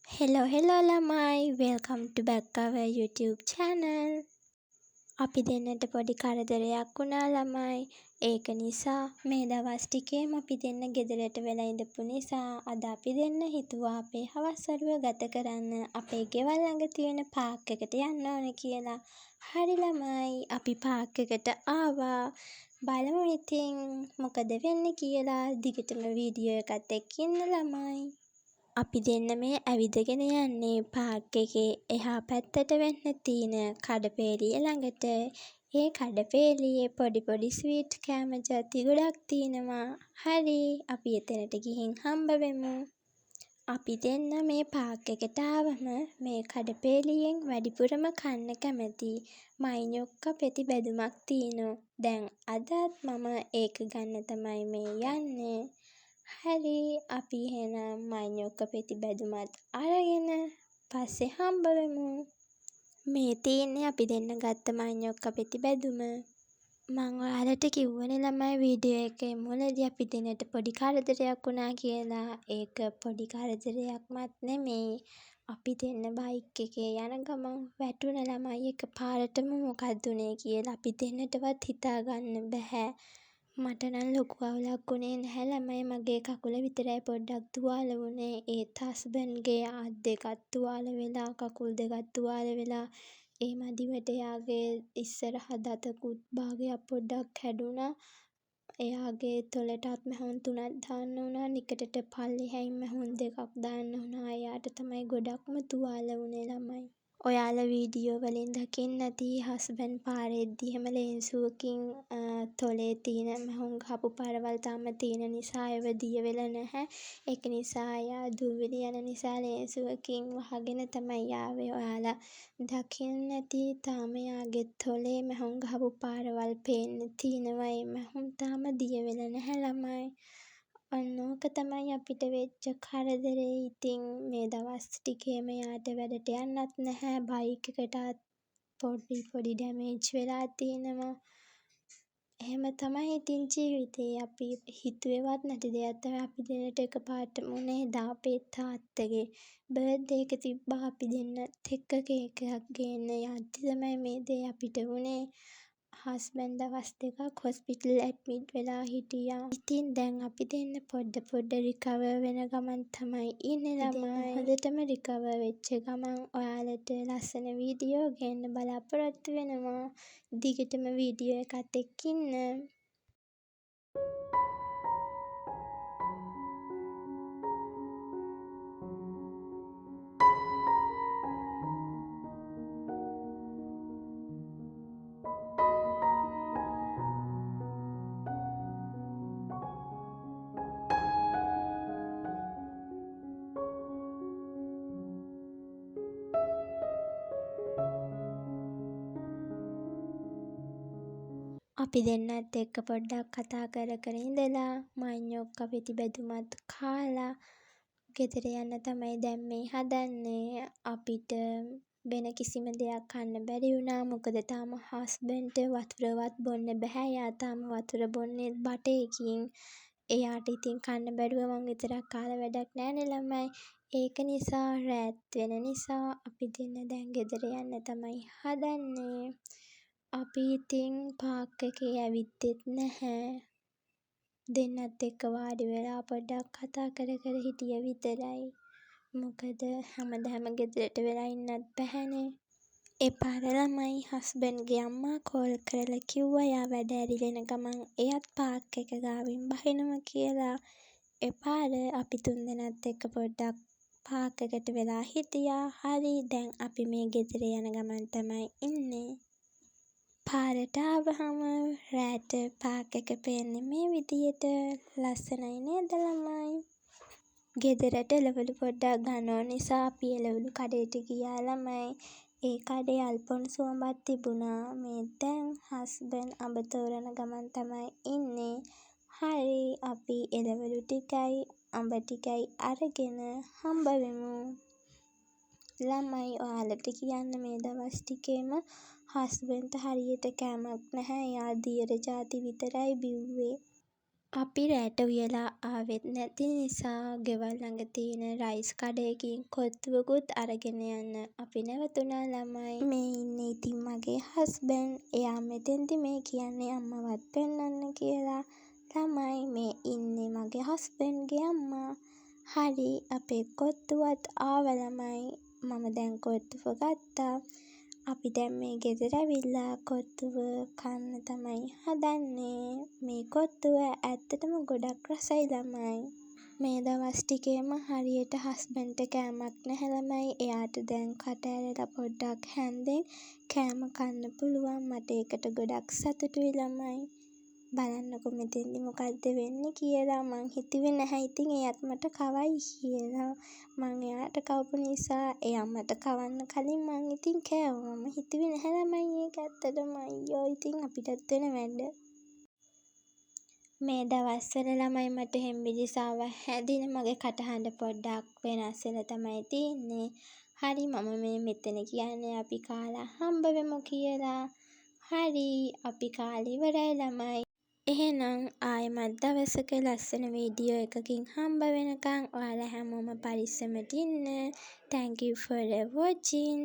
Hello ළමයි, welcome to back our YouTube channel. අපි දෙන්නට පොඩි කරදරයක් වුණා ළමයි. ඒක නිසා මේ දවස් ටිකේම අපි දෙන්න ගෙදරට වෙලා ඉඳපු නිසා අද අපි දෙන්න හිතුවා අපේ හවස් වරුව ගත කරන්න අපේ ගෙවල් ළඟ තියෙන පාක් එකට යන්න ඕන කියලා. හරි ළමයි, අපි පාක් එකට ආවා. බලමු ඉතින් මොකද වෙන්නේ කියලා. දිගටම වීඩියෝ එකත් එක්ක ඉන්න ළමයි. අපි දෙන්න මේ ඇවිදගෙන යන්නේ පාක් එකේ එහා පැත්තට වෙන්න තියෙන කඩපේලිය ළඟට. ඒ කඩපේලියේ පොඩි ස්වීට් කෑම ජාති ගොඩක් තියෙනවා. හරි, අපි එතනට ගිහින් හම්බ වෙමු. අපි දෙන්න මේ පාක් එකට ආවම මේ කඩපේලියෙන් වැඩිපුරම කන්න කැමති මයිඤොක්කා පෙති බැදුමක් තියෙනවා. දැන් අදත් මම ඒක ගන්න තමයි මේ යන්නේ. හරි, අපි එහෙනම් මයිඤොක්කා පෙති බැදුමත් අරගෙන පස්සේ හම්බ වෙමු. මේ තියෙන්නේ අපි දෙන්න ගත්ත මයිඤොක්කා පෙති බැදුම. මං ඔයාලට කිව්වනේ ළමයි වීඩියෝ එකේ මුලදී අපි දෙන්නට පොඩි කරදරයක් වුණා කියලා. ඒක පොඩි කරදරයක්වත් නෙමෙයි. අපි දෙන්න බයික් එකේ යන ගමන් වැටුණ ළමයි එකපාරටම මොකක්ද උනේ කියලා අපි දෙන්නටවත් හිතාගන්න බැහැ. මට නම් ලොකු අවුලක් වුණේ නැහැ ළමයි. මගේ කකුල විතරයි පොඩ්ඩක් තුවාල වුණේ. ඒත් හස්බන්ඩ්ගේ අත් දෙකත් තුවාල වෙලා, කකුල් දෙකත් තුවාල වෙලා, ඒ මදිවට එයාගේ ඉස්සරහ දතකුත් භාගයක් පොඩ්ඩක් කැඩුනා. එයාගේ තොලටත් මැහුම් 3ක් දාන්න වුණා. නිකටට පල්ලෙහායින් මැහුම් 2ක් දාන්න වුණා. එයාට තමයි ගොඩක්ම තුවාල වුණේ ළමයි. ඔයාලා වීඩියෝ වලින් දකින්න ඇති හස්බන්ඩ් පාරෙද්දි එහෙම ලේන්සුවකින් තොලේ තියෙන මැහුම් ගහපු පාරවල් තාම තියෙන නිසා ඒව දිය වෙලා නැහැ. ඒක නිසා එයා දූවිලි යන නිසා ලේන්සුවකින් වහගෙන තමයි ආවේ. ඔයාලා දකින්න ඇති තාම එයාගේ තොලේ මැහුම් ගහපු පාරවල් පේන්න තියෙනවා. ඒ මැහුම් තාම දිය වෙලා නැහැ ළමයි. ඔන්න ඕක තමයි අපිට වෙච්ච කරදරේ. ඉතින් මේ දවස් ටිකේම යාට වැඩට යන්නත් නැහැ. බයික් එකටත් පොඩි ඩැමේජ් වෙලා තියෙනවා. එහෙම තමයි ඉතින් ජීවිතේ. අපි හිතුවේවත් නැති දෙයක් තමයි අපි දෙන්නට එකපාරටම උනේ. එදා අපේ තාත්තගේ බර්ත්ඩේ එක තිබ්බා. අපි දෙන්නත් එක්ක කේක් එකක් ගේන්න යද්දි තමයි මේ දේ අපිට වුනේ. හස්බන්ඩ් දවස් 2ක් හොස්පිටල් ඇඩ්මිට් වෙලා හිටියා. ඉතින් දැන් අපි දෙන්න පොඩ රිකවර් වෙන ගමන් තමයි ඉන්නේ ළමයි. හොඳටම රිකවර් වෙච්ච ගමන් ඔයාලට ලස්සන වීඩියෝ ගේන්න බලාපොරොත්තු වෙනවා. දිගටම වීඩියෝ එකත් එක්ක ඉන්න. අපි දෙන්නත් එක්ක පොඩ්ඩක් කතා කර ඉඳලා මයිඤොක්කා පෙති බැදුමත් කාලා ගෙදර යන්න තමයි දැන් මේ හදන්නේ. අපිට වෙන කිසිම දෙයක් කන්න බැරි වුණා. මොකද තාම හස්බන්ඩ්ට වතුරවත් බොන්න බැහැ. එයා තාම වතුර බොන්නේ බටේකින්. එයාට ඉතින් කන්න බැරුව මං විතරක් කාලා වැඩක් නෑනේ ළමයි. ඒක නිසා රෑත් වෙන නිසා අපි දෙන්න දැන් ගෙදර යන්න තමයි හදන්නේ. අපි ඉතින් පාක් එකේ ඇවිද්දෙත් නැහැ. දෙන්නත් එක්ක වාඩි වෙලා පොඩ්ඩක් කතා කර හිටිය විතරයි. මොකද හැමදාම ගෙදරට වෙලා ඉන්නත් බැහැනේ. එපාර ළමයි හස්බන්ඩ්ගේ අම්මා කෝල් කරලා කිව්වා එයා වැඩ ඇරිලෙන ගමන් එයත් පාක් එක ගාවින් බහිනවා කියලා. එපාර අපි තුන්දෙනාත් එක්ක පොඩ්ඩක් පාක් එකට වෙලා හිටියා. හරි, දැන් අපි මේ ගෙදර යන ගමන් තමයි ඉන්නේ. පාරට ආවහම රෑට පාක් එක පේන්නේ මේ විදියට. ලස්සනයි නේද ළමයි? ගෙදරට එළවලු පොඩ්ඩක් ගන්න ඕන නිසා අපි එළවලු කඩේට ගියා ළමයි. ඒ කඩේ අල්පොන්සු අඹක් තිබුණා. මේ දැන් හස්බන්ඩ් අඹ තෝරන ගමන් තමයි ඉන්නේ. හරි, අපි එළවලු ටිකයි අඹ ටිකයි අරගෙන හම්බ වෙමු. ළමයි ඔයාලට කියන්න මේ දවස් ටිකේම හස්බන්ඩ්ට හරියට කෑමක් නැහැ. එයා දියර ජාති විතරයි බිව්වේ. අපි රෑට උයලා ආවෙත් නැති නිසා ගෙවල් ළඟ තියෙන රයිස් කඩයකින් කොත්තුවකුත් අරගෙන යන්න අපි නැවතුණා ළමයි. මේ ඉන්නේ ඉතින් මගේ හස්බන්ඩ්. එයා මෙතෙන්දි මේ කියන්නේ අම්මවත් පෙන්නන්න කියලා. ළමයි මේ ඉන්නේ මගේ හස්බන්ඩ්ගේ අම්මා. හරි අපේ කොත්තුවත් ආවා ළමයි. මම දැන් කොත්තුව ගත්තා. අපි දැන් මේ ගෙදර ඇවිල්ලා කොත්තුව කන්න තමයි හදන්නේ. මේ කොත්තුව ඇත්තටම ගොඩක් රසයි ළමයි. මේ දවස් ටිකේම හරියට හස්බන්ඩ්ට කෑමක් නැහැ ළමයි. එයාට දැන් කට ඇරලා පොඩ්ඩක් හැන්දෙන් කෑම කන්න පුළුවන්. මට ඒකට ගොඩක් සතුටුයි ළමයි. බලන්නකො මෙතෙන්දි මොකද්ද වෙන්නේ කියලා. මං හිතුවේ නැහැ ඉතින් එයාත් මට කවයි කියලා. මං එයාට කවපු නිසා එයා මට කවන්න කලින් මං ඉතින් කෑවා. මම හිතුවේ නැහැ ළමයි ඒක ඇත්තටම. අයියෝ ඉතින් අපිටත් වෙන වැඩ. මේ දවස්වල ළමයි මට හෙම්බිරිස්සාව හැදින මගේ කටහඬ පොඩ්ඩක් වෙනස් වෙලා තමයි තියෙන්නේ. හරි මම මේ මෙතන කියන්නේ අපි කාලා හම්බ වෙමු කියලා. හරි අපි කාලා ඉවරයි ළමයි. එහෙනම් ආයෙමත් දවසක ලස්සන වීඩියෝ එකකින් හම්බ වෙනකන් ඔයාලා හැමෝම පරිස්සමට ඉන්න. Thank you for watching.